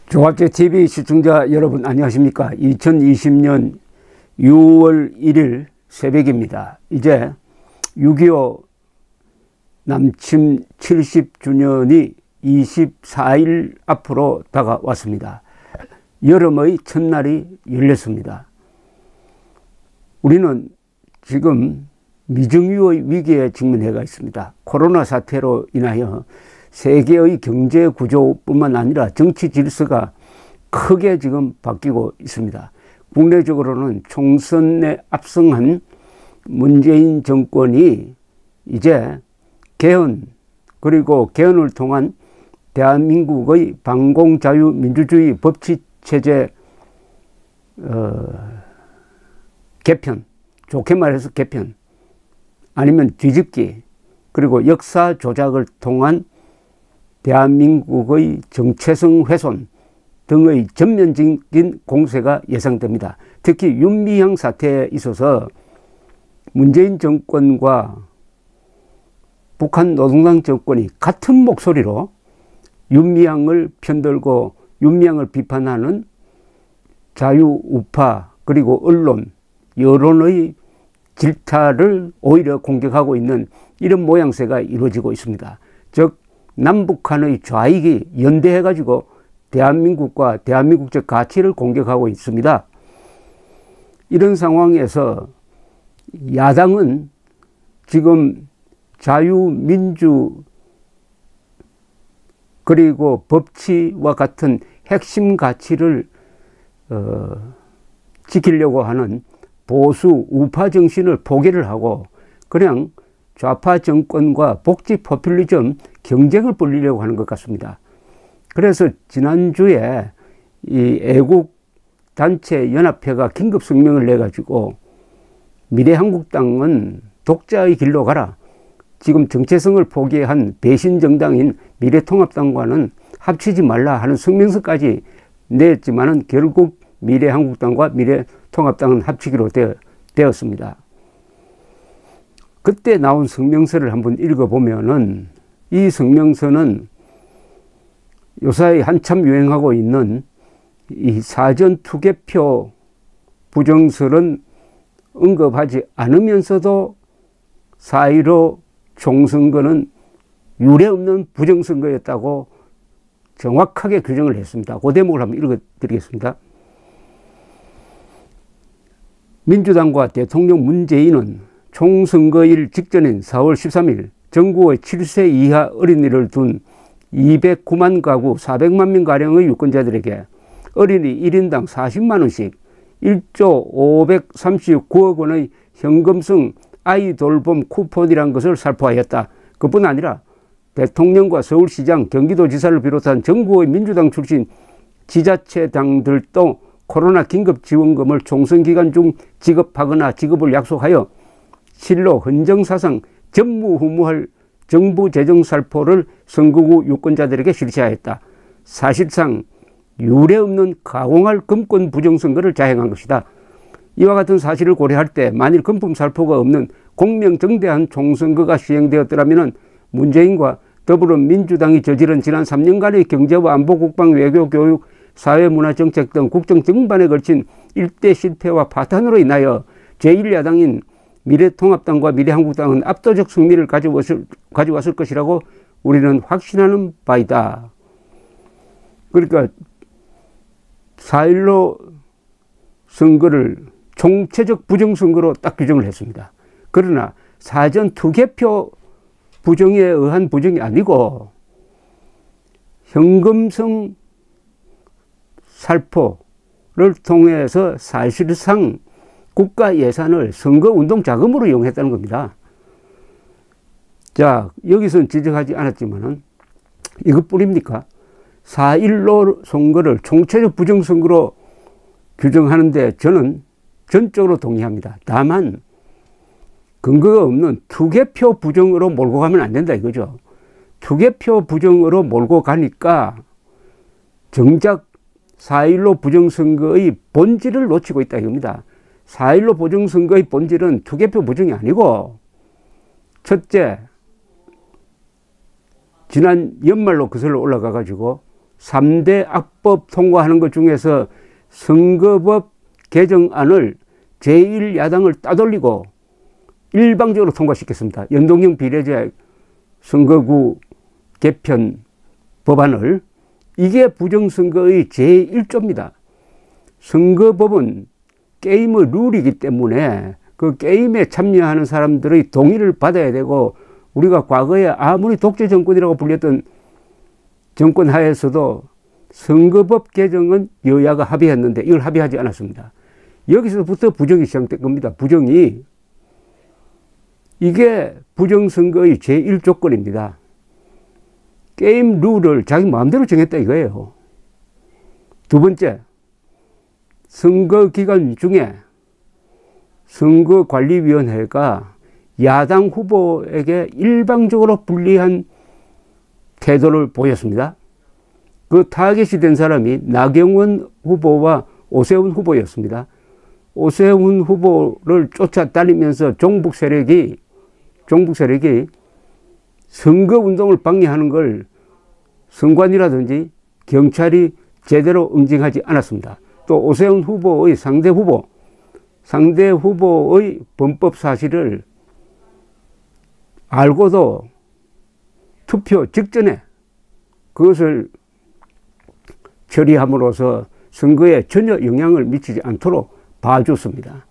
조갑제TV 시청자 여러분 안녕하십니까. 2020년 6월 1일 새벽입니다. 이제 6.25 남침 70주년이 24일 앞으로 다가왔습니다. 여름의 첫날이 열렸습니다. 우리는 지금 미증유의 위기에 직면해가 있습니다. 코로나 사태로 인하여 세계의 경제 구조뿐만 아니라 정치 질서가 크게 지금 바뀌고 있습니다. 국내적으로는 총선에 압승한 문재인 정권이 이제 개헌 그리고 개헌을 통한 대한민국의 반공자유민주주의 법치체제 개편, 좋게 말해서 개편 아니면 뒤집기 그리고 역사 조작을 통한 대한민국의 정체성 훼손 등의 전면적인 공세가 예상됩니다. 특히 윤미향 사태에 있어서 문재인 정권과 북한 노동당 정권이 같은 목소리로 윤미향을 편들고 윤미향을 비판하는 자유우파 그리고 언론, 여론의 질타를 오히려 공격하고 있는 이런 모양새가 이루어지고 있습니다. 즉 남북한의 좌익이 연대해가지고 대한민국과 대한민국적 가치를 공격하고 있습니다. 이런 상황에서 야당은 지금 자유민주 그리고 법치와 같은 핵심 가치를 지키려고 하는 보수 우파 정신을 포기를 하고 그냥 좌파 정권과 복지 포퓰리즘 경쟁을 벌이려고 하는 것 같습니다. 그래서 지난주에 이 애국단체 연합회가 긴급 성명을 내가지고 미래한국당은 독자의 길로 가라. 지금 정체성을 포기한 배신정당인 미래통합당과는 합치지 말라 하는 성명서까지 냈지만은 결국 미래한국당과 미래통합당은 합치기로 되었습니다. 그때 나온 성명서를 한번 읽어보면은 이 성명서는 요사이 한참 유행하고 있는 이 사전투개표 부정설은 언급하지 않으면서도 4.15 총선거는 유례없는 부정선거였다고 정확하게 규정을 했습니다. 그 대목을 한번 읽어드리겠습니다. 민주당과 대통령 문재인은 총선거일 직전인 4월 13일 전국의 7세 이하 어린이를 둔 209만 가구 400만 명가량의 유권자들에게 어린이 1인당 40만 원씩 1조 539억 원의 현금성 아이 돌봄 쿠폰이라는 것을 살포하였다. 그뿐 아니라 대통령과 서울시장, 경기도지사를 비롯한 전국의 민주당 출신 지자체당들도 코로나 긴급지원금을 총선 기간 중 지급하거나 지급을 약속하여 실로 헌정사상 전무후무할 정부 재정 살포를 선거구 유권자들에게 실시하였다. 사실상 유례없는 가공할 금권 부정선거를 자행한 것이다. 이와 같은 사실을 고려할 때 만일 금품 살포가 없는 공명정대한 총선거가 시행되었더라면 문재인과 더불어민주당이 저지른 지난 3년간의 경제와 안보, 국방, 외교, 교육, 사회문화정책 등 국정 전반에 걸친 일대 실패와 파탄으로 인하여 제1야당인 미래통합당과 미래한국당은 압도적 승리를 가져왔을 것이라고 우리는 확신하는 바이다. 그러니까 4.15 선거를 총체적 부정선거로 딱 규정을 했습니다. 그러나 사전 투개표 부정에 의한 부정이 아니고 현금성 살포를 통해서 사실상 국가 예산을 선거운동 자금으로 이용했다는 겁니다. 자, 여기서는 지적하지 않았지만은 이것뿐입니까? 4.15 선거를 총체적 부정선거로 규정하는데 저는 전적으로 동의합니다. 다만 근거가 없는 투개표 부정으로 몰고 가면 안 된다 이거죠. 투개표 부정으로 몰고 가니까 정작 4.15 부정선거의 본질을 놓치고 있다 이겁니다. 4.15 부정선거의 본질은 투개표 부정이 아니고 첫째, 지난 연말로 거슬러 올라가 가지고 3대 악법 통과하는 것 중에서 선거법 개정안을 제1야당을 따돌리고 일방적으로 통과시켰습니다. 연동형 비례제 선거구 개편 법안을. 이게 부정선거의 제1조입니다. 선거법은 게임의 룰이기 때문에 그 게임에 참여하는 사람들의 동의를 받아야 되고, 우리가 과거에 아무리 독재 정권이라고 불렸던 정권 하에서도 선거법 개정은 여야가 합의했는데 이걸 합의하지 않았습니다. 여기서부터 부정이 시작된 겁니다. 부정이. 이게 부정선거의 제1조건입니다. 게임 룰을 자기 마음대로 정했다 이거예요. 두 번째, 선거 기간 중에 선거관리위원회가 야당 후보에게 일방적으로 불리한 태도를 보였습니다. 그 타겟이 된 사람이 나경원 후보와 오세훈 후보였습니다. 오세훈 후보를 쫓아다니면서 종북 세력이 선거운동을 방해하는 걸 선관위라든지 경찰이 제대로 응징하지 않았습니다. 또 오세훈 후보의 상대 후보의 범법 사실을 알고도 투표 직전에 그것을 처리함으로써 선거에 전혀 영향을 미치지 않도록 봐줬습니다.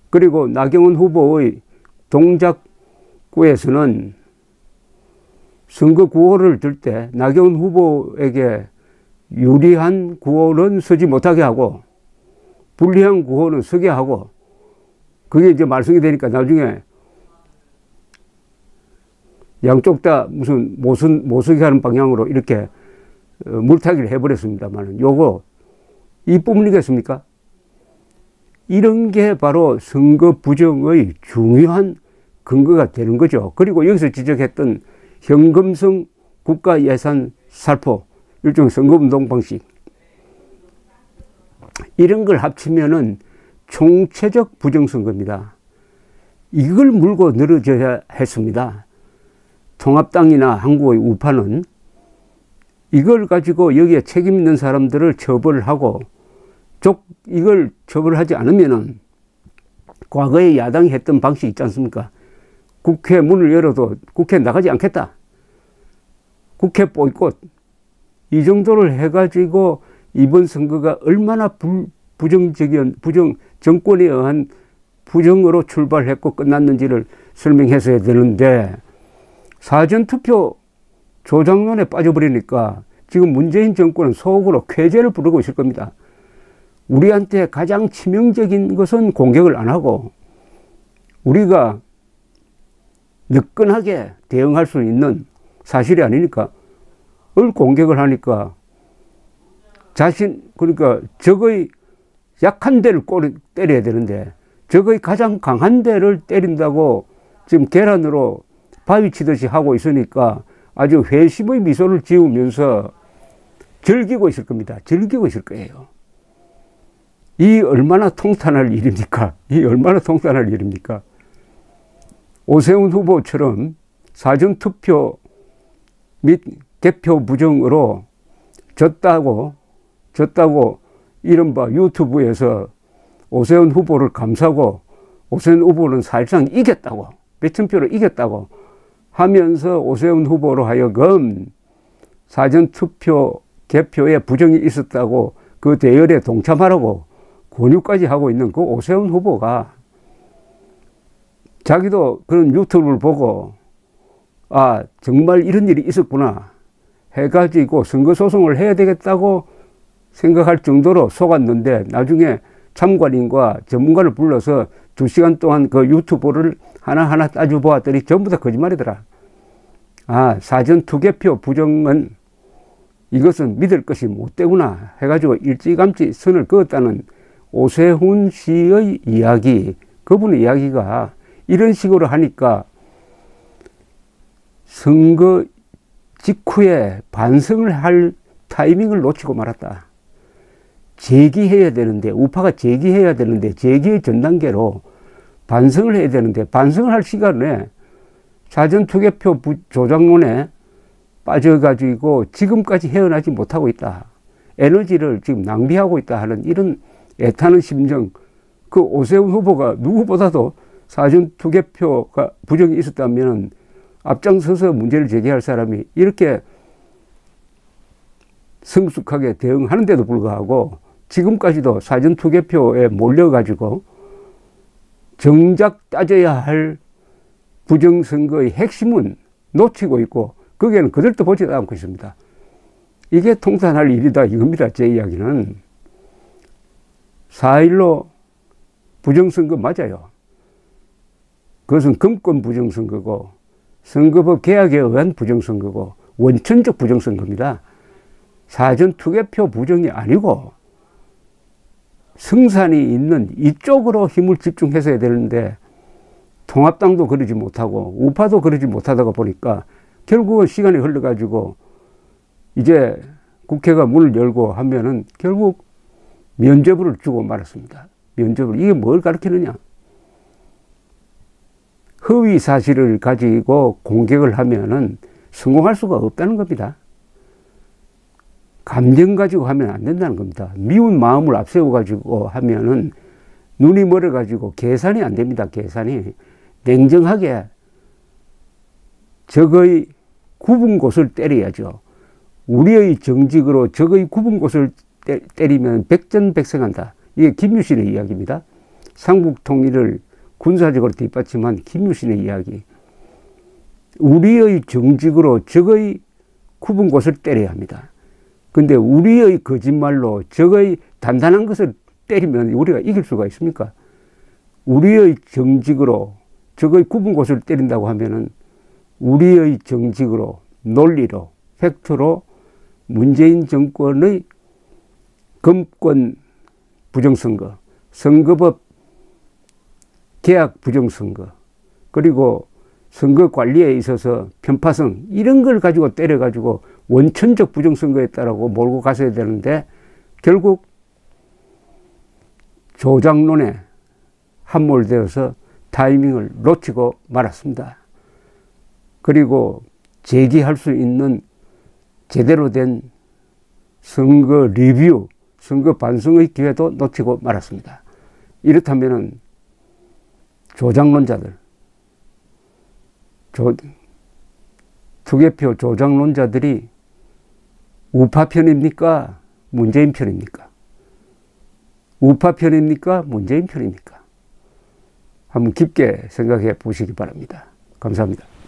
그리고 나경원 후보의 동작구에서는 선거 구호를 들 때 나경원 후보에게 유리한 구호는 서지 못하게 하고 불리한 구호는 서게 하고, 그게 이제 말썽이 되니까 나중에 양쪽 다 무슨 모서게 하는 방향으로 이렇게 물타기를 해버렸습니다만, 요거 이뿐이겠습니까? 이런 게 바로 선거 부정의 중요한 근거가 되는 거죠. 그리고 여기서 지적했던 현금성 국가예산 살포, 일종의 선거운동 방식, 이런 걸 합치면은 총체적 부정선거입니다. 이걸 물고 늘어져야 했습니다. 통합당이나 한국의 우파는 이걸 가지고 여기에 책임 있는 사람들을 처벌을 하고, 이걸 처벌하지 않으면은 과거에 야당이 했던 방식 있지 않습니까? 국회 문을 열어도 국회 나가지 않겠다. 국회 보이콧. 이 정도를 해가지고 이번 선거가 얼마나 정권에 의한 부정으로 출발했고 끝났는지를 설명했어야 되는데, 사전투표 조작론에 빠져버리니까 지금 문재인 정권은 속으로 쾌재를 부르고 있을 겁니다. 우리한테 가장 치명적인 것은 공격을 안 하고, 우리가 느끈하게 대응할 수 있는 사실이 아니니까 그걸 공격을 하니까 그러니까 적의 약한 데를 때려야 되는데 적의 가장 강한 데를 때린다고 지금 계란으로 바위 치듯이 하고 있으니까 아주 회심의 미소를 지으면서 즐기고 있을 겁니다. 즐기고 있을 거예요. 이 얼마나 통탄할 일입니까? 오세훈 후보처럼 사전투표 및 개표 부정으로 졌다고 이른바 유튜브에서 오세훈 후보를 감싸고, 오세훈 후보는 사실상 이겼다고, 몇천 표로 이겼다고 하면서 오세훈 후보로 하여금 사전투표 개표에 부정이 있었다고 그 대열에 동참하라고 권유까지 하고 있는 그 오세훈 후보가 자기도 그런 유튜브를 보고 아 정말 이런 일이 있었구나 해가지고 선거소송을 해야 되겠다고 생각할 정도로 속았는데, 나중에 참관인과 전문가를 불러서 2시간 동안 그 유튜브를 하나하나 따져보았더니 전부 다 거짓말이더라. 아, 사전투개표 부정은 이것은 믿을 것이 못 되구나 해가지고 일찌감치 선을 그었다는 오세훈 씨의 이야기, 그분의 이야기가 이런 식으로 하니까 선거 직후에 반성을 할 타이밍을 놓치고 말았다. 재기해야 되는데, 우파가 재기해야 되는데, 재기의 전 단계로 반성을 해야 되는데, 반성을 할 시간에 사전투개표 조작론에 빠져가지고 지금까지 헤어나지 못하고 있다. 에너지를 지금 낭비하고 있다 하는 이런 애타는 심정, 그 오세훈 후보가 누구보다도 사전 투개표가 부정이 있었다면 앞장서서 문제를 제기할 사람이 이렇게 성숙하게 대응하는데도 불구하고 지금까지도 사전 투개표에 몰려가지고 정작 따져야 할 부정선거의 핵심은 놓치고 있고 거기에는 그들도 보지도 않고 있습니다. 이게 통탄할 일이다 이겁니다. 제 이야기는. 4.15 부정선거 맞아요. 그것은 금권 부정선거고 선거법 개혁에 의한 부정선거고 원천적 부정선거입니다. 사전 투개표 부정이 아니고 성산이 있는 이쪽으로 힘을 집중해서 해야 되는데 통합당도 그러지 못하고 우파도 그러지 못하다가 보니까 결국은 시간이 흘러가지고 이제 국회가 문을 열고 하면은 결국 면죄부를 주고 말았습니다. 면죄부. 이게 뭘 가르치느냐? 허위 사실을 가지고 공격을 하면은 성공할 수가 없다는 겁니다. 감정 가지고 하면 안 된다는 겁니다. 미운 마음을 앞세워 가지고 하면은 눈이 멀어 가지고 계산이 안 됩니다. 계산이. 냉정하게 적의 굽은 곳을 때려야죠. 우리의 정직으로 적의 굽은 곳을 때리면 백전백승한다. 이게 김유신의 이야기입니다. 삼국 통일을 군사적으로 뒷받침한 김유신의 이야기. 우리의 정직으로 적의 굽은 곳을 때려야 합니다. 근데 우리의 거짓말로 적의 단단한 것을 때리면 우리가 이길 수가 있습니까? 우리의 정직으로 적의 굽은 곳을 때린다고 하면은 우리의 정직으로 논리로 팩트로 문재인 정권의 금권 부정선거, 선거법 개혁 부정선거, 그리고 선거 관리에 있어서 편파성 이런 걸 가지고 때려가지고 원천적 부정선거였다라고 몰고 가셔야 되는데 결국 조장론에 함몰되어서 타이밍을 놓치고 말았습니다. 그리고 제기할 수 있는 제대로 된 선거 리뷰, 선거 반성의 기회도 놓치고 말았습니다. 이렇다면은 조장론자들, 투개표 조장론자들이 우파 편입니까? 문재인 편입니까? 우파 편입니까? 문재인 편입니까? 한번 깊게 생각해 보시기 바랍니다. 감사합니다.